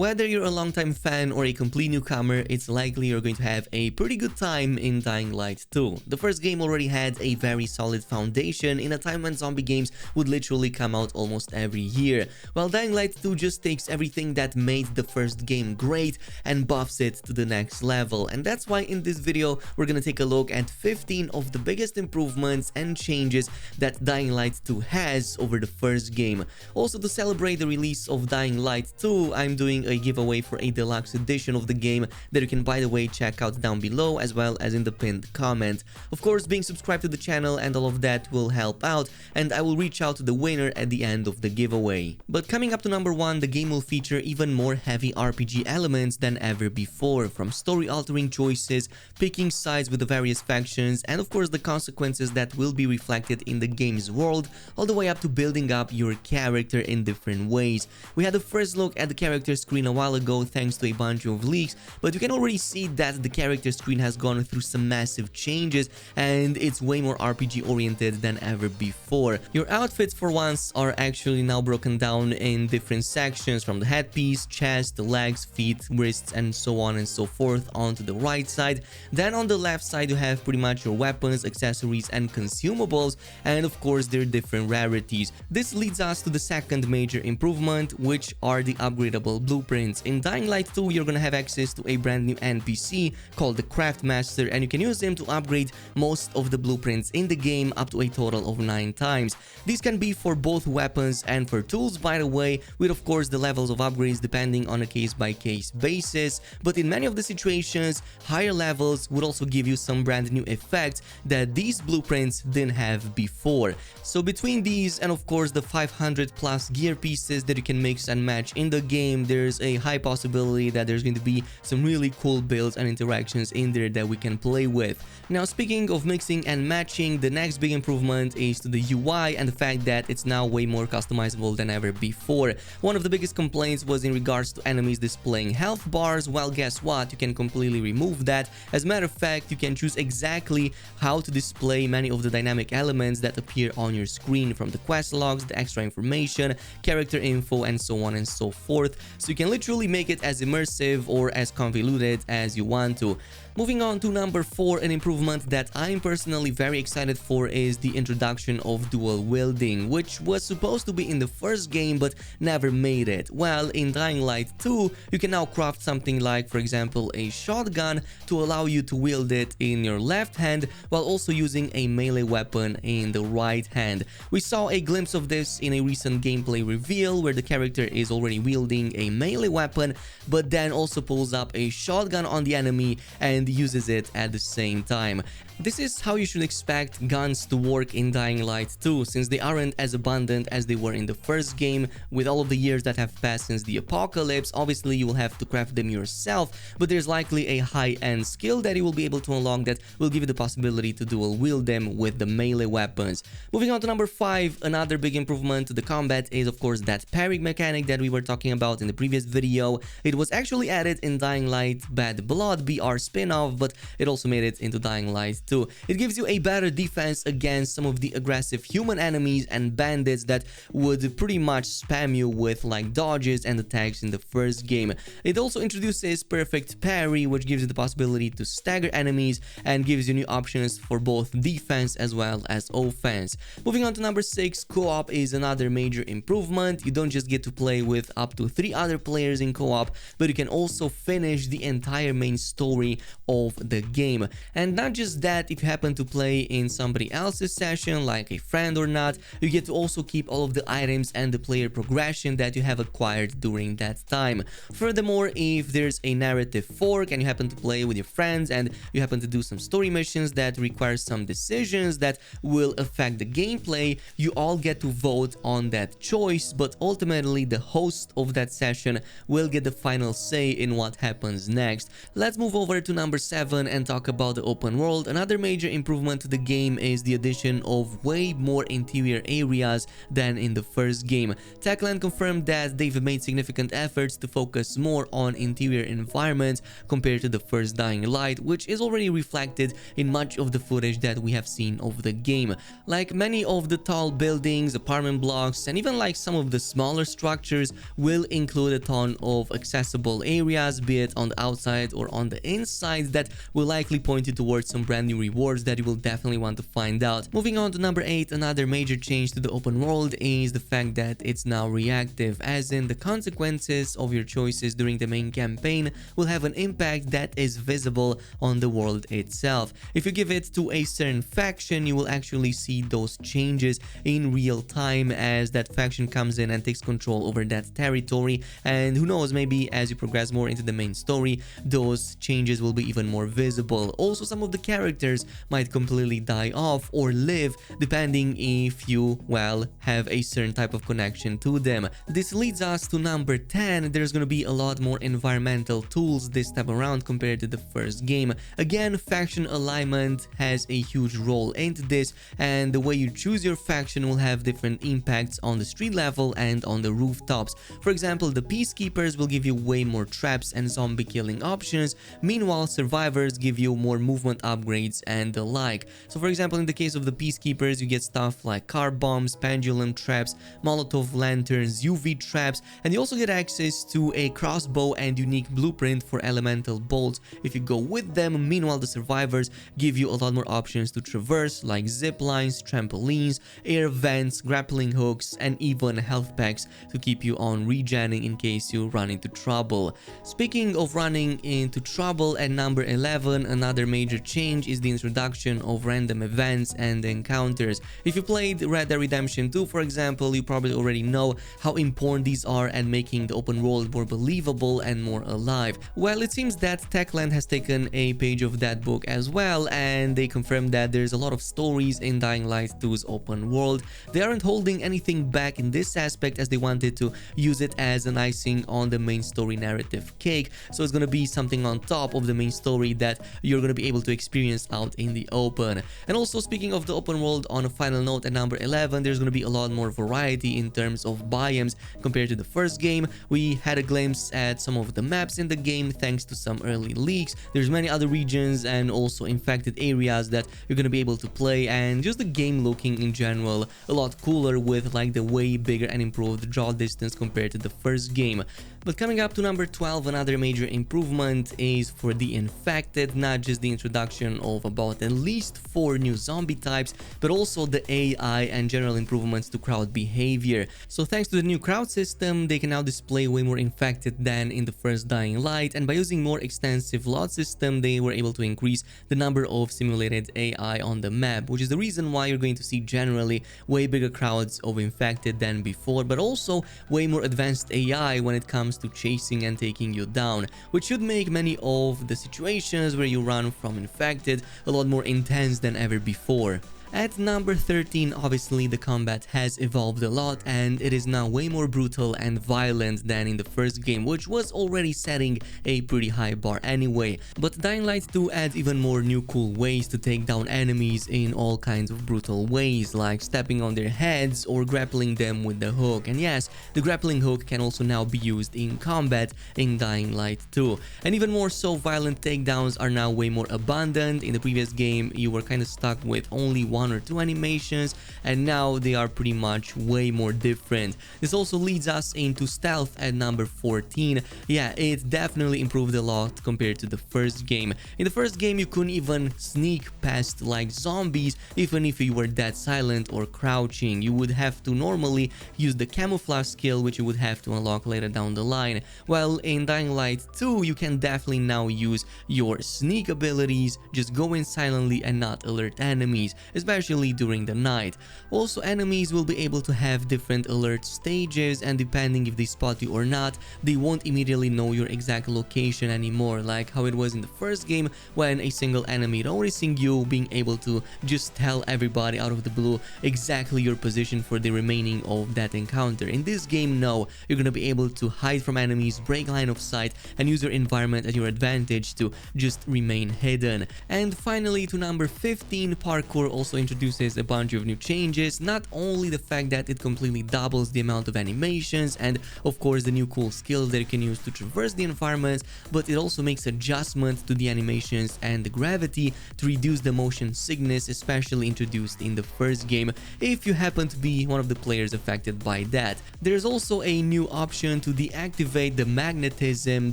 Whether you're a longtime fan or a complete newcomer, it's likely you're going to have a pretty good time in Dying Light 2. The first game already had a very solid foundation in a time when zombie games would literally come out almost every year, while Dying Light 2 just takes everything that made the first game great and buffs it to the next level. And that's why in this video we're gonna take a look at 15 of the biggest improvements and changes that Dying Light 2 has over the first game. Also, to celebrate the release of Dying Light 2, I'm doing a giveaway for a deluxe edition of the game that you can, by the way, check out down below as well as in the pinned comment. Of course, being subscribed to the channel and all of that will help out, and I will reach out to the winner at the end of the giveaway. But coming up to number 1, the game will feature even more heavy RPG elements than ever before, from story-altering choices, picking sides with the various factions, and of course the consequences that will be reflected in the game's world, all the way up to building up your character in different ways. We had a first look at the character screen a while ago thanks to a bunch of leaks, but you can already see that the character screen has gone through some massive changes and it's way more RPG oriented than ever before. Your outfits for once are actually now broken down in different sections, from the headpiece, chest, the legs, feet, wrists, and so on and so forth onto the right side. Then on the left side you have pretty much your weapons, accessories, and consumables, and of course their different rarities. This leads us to the second major improvement, which are the upgradable blueprints. In Dying Light 2 you're gonna have access to a brand new NPC called the Craft Master, and you can use him to upgrade most of the blueprints in the game up to a total of 9 times. These can be for both weapons and for tools, by the way, with of course the levels of upgrades depending on a case-by-case basis, but in many of the situations higher levels would also give you some brand new effects that these blueprints didn't have before. So between these and of course the 500 plus gear pieces that you can mix and match in the game, there's a high possibility that there's going to be some really cool builds and interactions in there that we can play with. Now, speaking of mixing and matching, the next big improvement is to the UI and the fact that it's now way more customizable than ever before. One of the biggest complaints was in regards to enemies displaying health bars. Well, guess what? You can completely remove that. As a matter of fact, you can choose exactly how to display many of the dynamic elements that appear on your screen, from the quest logs, the extra information, character info, and so on and so forth. So you can literally make it as immersive or as convoluted as you want to. Moving on to number 4, an improvement that I'm personally very excited for is the introduction of dual wielding, which was supposed to be in the first game but never made it. Well, in Dying Light 2, you can now craft something like, for example, a shotgun to allow you to wield it in your left hand while also using a melee weapon in the right hand. We saw a glimpse of this in a recent gameplay reveal where the character is already wielding a melee weapon but then also pulls up a shotgun on the enemy and uses it at the same time. This is how you should expect guns to work in Dying Light 2, since they aren't as abundant as they were in the first game. With all of the years that have passed since the apocalypse, obviously you will have to craft them yourself, but there's likely a high-end skill that you will be able to unlock that will give you the possibility to dual wield them with the melee weapons. Moving on to number 5, another big improvement to the combat is of course that parrying mechanic that we were talking about in the previous video. It was actually added in Dying Light Bad Blood BR spin-off, but it also made it into Dying Light 2. It gives you a better defense against some of the aggressive human enemies and bandits that would pretty much spam you with like dodges and attacks in the first game. It also introduces perfect parry, which gives you the possibility to stagger enemies and gives you new options for both defense as well as offense. Moving on to number 6, co-op is another major improvement. You don't just get to play with up to 3 other players in co-op, but you can also finish the entire main story of the game. And not just that, if you happen to play in somebody else's session, like a friend or not, you get to also keep all of the items and the player progression that you have acquired during that time. Furthermore, if there's a narrative fork and you happen to play with your friends and you happen to do some story missions that require some decisions that will affect the gameplay, you all get to vote on that choice, but ultimately the host of that session will get the final say in what happens next. Let's move over to number 7 and talk about the open world. Another major improvement to the game is the addition of way more interior areas than in the first game. Techland confirmed that they've made significant efforts to focus more on interior environments compared to the first Dying Light, which is already reflected in much of the footage that we have seen of the game. Like many of the tall buildings, apartment blocks, and even like some of the smaller structures will include a ton of accessible areas, be it on the outside or on the inside, that will likely point you towards some brand new rewards that you will definitely want to find out. Moving on to number 8, another major change to the open world is the fact that it's now reactive, as in the consequences of your choices during the main campaign will have an impact that is visible on the world itself. If you give it to a certain faction, you will actually see those changes in real time as that faction comes in and takes control over that territory, and who knows, maybe as you progress more into the main story, those changes will be even more visible. Also, some of the characters might completely die off or live depending if you, well, have a certain type of connection to them. This leads us to number 10. There's gonna be a lot more environmental tools this time around compared to the first game. Again, faction alignment has a huge role into this, and the way you choose your faction will have different impacts on the street level and on the rooftops. For example, the peacekeepers will give you way more traps and zombie killing options, meanwhile survivors give you more movement upgrades and the like. So for example, in the case of the peacekeepers, you get stuff like car bombs, pendulum traps, molotov lanterns, UV traps, and you also get access to a crossbow and unique blueprint for elemental bolts if you go with them. Meanwhile, the survivors give you a lot more options to traverse, like zip lines, trampolines, air vents, grappling hooks, and even health packs to keep you on regenning in case you run into trouble. Speaking of running into trouble, at number 11, another major change is the introduction of random events and encounters. If you played Red Dead Redemption 2, for example, you probably already know how important these are at making the open world more believable and more alive. Well, it seems that Techland has taken a page of that book as well, and they confirmed that there's a lot of stories in Dying Light 2's open world. They aren't holding anything back in this aspect, as they wanted to use it as an icing on the main story narrative cake. So it's gonna be something on top of the main story that you're gonna be able to experience out in the open. And also, speaking of the open world, on a final note, at number 11, there's gonna be a lot more variety in terms of biomes compared to the first game. We had a glimpse at some of the maps in the game thanks to some early leaks. There's many other regions and also infected areas that you're gonna be able to play, and just the game looking in general a lot cooler with like the way bigger and improved draw distance compared to the first game. But coming up to number 12, another major improvement is for the infected, not just the introduction of about at least 4 new zombie types, but also the AI and general improvements to crowd behavior. So thanks to the new crowd system, they can now display way more infected than in the first Dying Light, and by using more extensive lot system, they were able to increase the number of simulated AI on the map, which is the reason why you're going to see generally way bigger crowds of infected than before, but also way more advanced AI when it comes to chasing and taking you down, which should make many of the situations where you run from infected a lot more intense than ever before. At number 13, obviously the combat has evolved a lot, and it is now way more brutal and violent than in the first game, which was already setting a pretty high bar anyway. But Dying Light 2 adds even more new cool ways to take down enemies in all kinds of brutal ways, like stepping on their heads or grappling them with the hook. And yes, the grappling hook can also now be used in combat in Dying Light 2. And even more so, violent takedowns are now way more abundant. In the previous game, you were kind of stuck with only 1 or 2 animations, and now they are pretty much way more different. This also leads us into stealth at number 14. Yeah, it definitely improved a lot compared to the first game. In the first game, you couldn't even sneak past like zombies even if you were dead silent or crouching. You would have to normally use the camouflage skill, which you would have to unlock later down the line. Well, in Dying Light 2, you can definitely now use your sneak abilities, just go in silently and not alert enemies, especially during the night. Also, enemies will be able to have different alert stages, and depending if they spot you or not, they won't immediately know your exact location anymore, like how it was in the first game when a single enemy noticing you, being able to just tell everybody out of the blue exactly your position for the remaining of that encounter. In this game, no, you're gonna be able to hide from enemies, break line of sight, and use your environment at your advantage to just remain hidden. And finally, to number 15, parkour also introduces a bunch of new changes, not only the fact that it completely doubles the amount of animations and of course the new cool skills that you can use to traverse the environments, but it also makes adjustments to the animations and the gravity to reduce the motion sickness, especially introduced in the first game if you happen to be one of the players affected by that. There's also a new option to deactivate the magnetism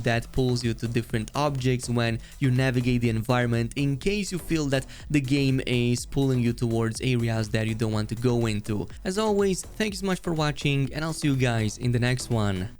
that pulls you to different objects when you navigate the environment, in case you feel that the game is pulling you towards areas that you don't want to go into. As always, thank you so much for watching, and I'll see you guys in the next one.